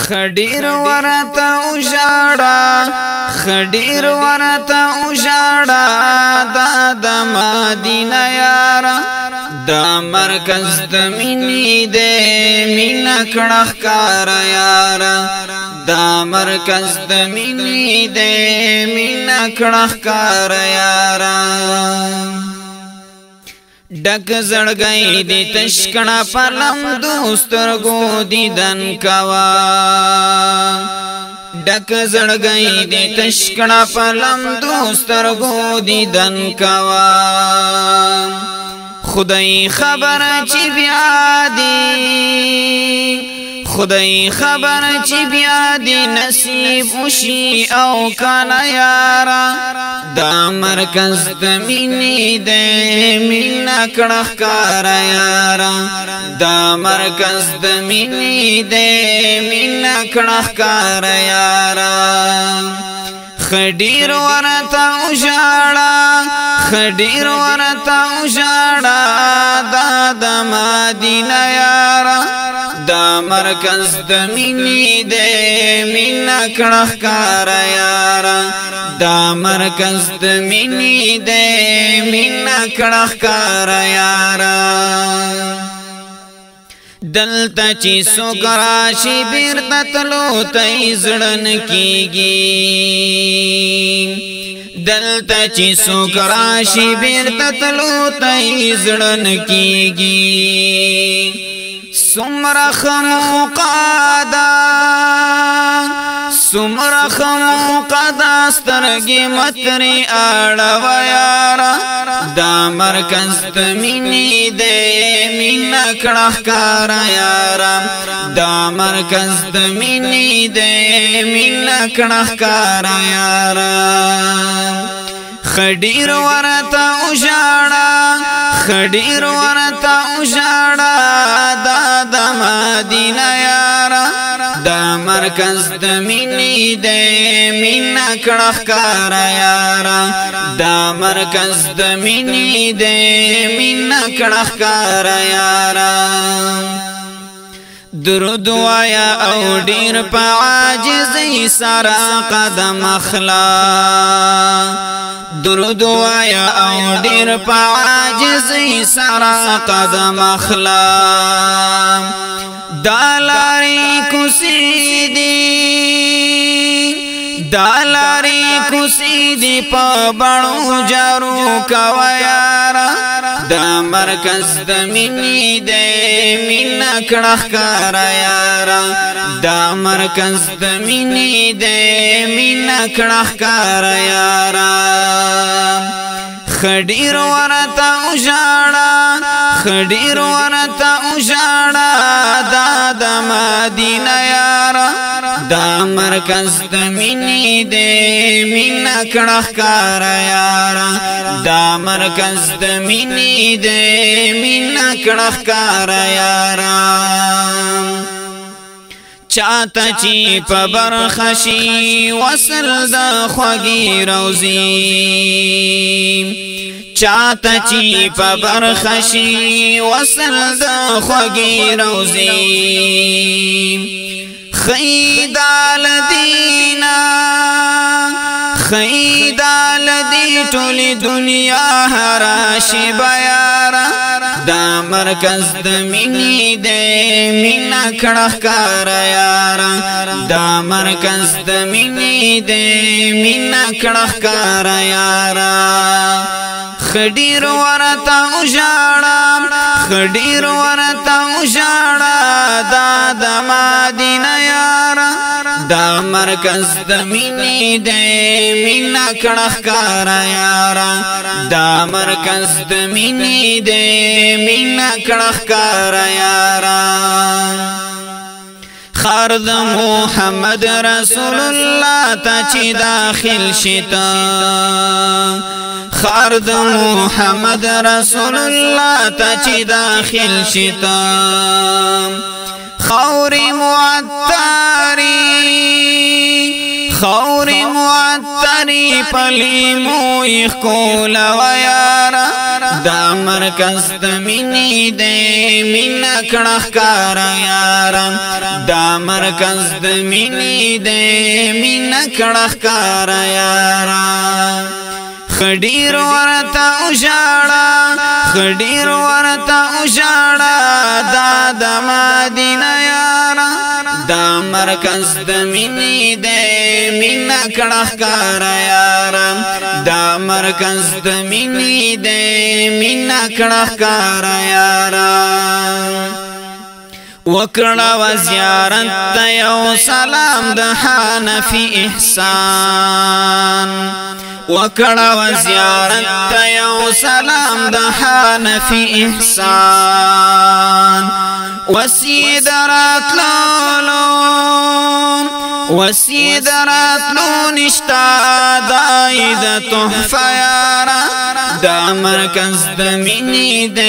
خډیر ورته وژاړه خډیر ورته وژاړه دا د مدینه یاره دا مرکز د مینې دی مینا کړه ښکاره یاره دا مرکز د مینې دی مینا کړه ښکاره یاره ډک زړګی دې تشکړه پلم دوسترګو دیدن کوا ډک زړګی دې تشکړه پلم دوسترګو دیدن کوا خدای خبر چې بیا دی خدای خبر چې بیا دی نصیب وشي او کنه یارا دا مرکز د مینې دی مینا کړه ښکاره یارا دا مرکز د مینې دی مینا کړه ښکاره یارا خډیر ورته وژاړه خډیر ورته وژاړه دا د مدینه یاره دا مرکز د مینې دی مینا کړه ښکاره یاره دا مرکز د مینې دی مینا کړه ښکاره یاره دلته چې څوک راشي بیرته تلو ته یې زړه نه کېږي دلته چې څوک راشي بیرته تلو ته یې زړه نه کېږي څومره ښه موقع ده څومره ښه موقع ده سترګې مه ترې اړوه یاره دا مرکز د مینې دی مینا کړه ښکاره یاره دا مرکز د مینې دی مینا کړه ښکاره یاره خډیر ورته وژاړه خډیر ورته وژاړه دا د مدینه یاره دا مرکز د مینې دی مینا کړه ښکاره یاره دا مرکز د مینې دی مینا کړه ښکاره یاره درود وایا او ډیر په عاجزۍ سره قدم اخلا درود وایا او ډیر په عاجزۍ سره قدم اخلا دالاری کوسی دی دالاری کوسی دی په بڼو جارو کوه یاره دا مرکز د مینې دی مینا کړه ښکاره یاره دا مرکز د مینې دی مینا کړه ښکاره یاره خډیر ورته وژاړه خډیر ورته وژاړه دا د مدینه یاره دا مرکز د مینې دی مینا کړه ښکاره یاره دا مرکز د مینې دی مینا کړه ښکاره یاره چاته چې په برخه شي وصل د خوږې روزي چاته چې په برخه شي وصل د خوږې روزي خیدال دینا خیدال دی ټولې دنیا هراشي بیاره دا مرکز د مینې دی مینا کړه ښکاره یاره دا مرکز د مینې دی مینا کړه ښکاره یاره خډیر ورته وژاړه خډیر ورته وژاړه دا د مدینه یاره دا مرکز د مینې دی مینا کړه ښکاره یاره دا مرکز د مینې دی مینا کړه ښکاره یاره خار د محمد رسول الله ته چې داخل شتا خار د محمد رسول الله ته چې داخل شتا خوري معطري خوري معطري پلی موی خکولا و یارا دا مرکز دمینی دے مینا کڑا خکارا یارا دا مرکز دمینی دے مینا کڑا خکارا یارا خډیر ورتا اوجاړه خډیر ورتا اوجاړه دا د مدینه یارا دا مرکز د مینې د مینا کړه ښکارا یارا دا مرکز د مینې د مینا کړه ښکارا یارا وکړه و زیارت ته یو سلام د حنفي احسان وکړه و زیارت ته یو سلام د حنفي احسان وسیدرات لو نشتا دای د تحفه یارا دا مرکز د مینې د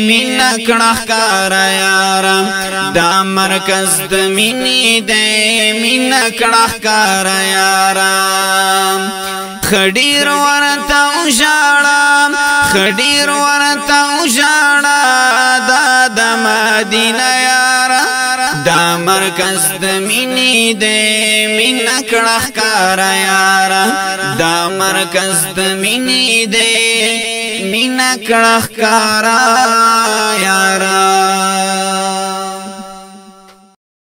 مینا کړه ښکارا یارا دا مرکز د مینې د مینا کړه ښکارا یارا خډیر ورته اوجاړه خډیر ورته اوجاړه دا د مدینه یارا دا مرکز د مینې د مینا کړه ښکارا یارا دا مرکز د مینې د مینا کړه ښکارا یارا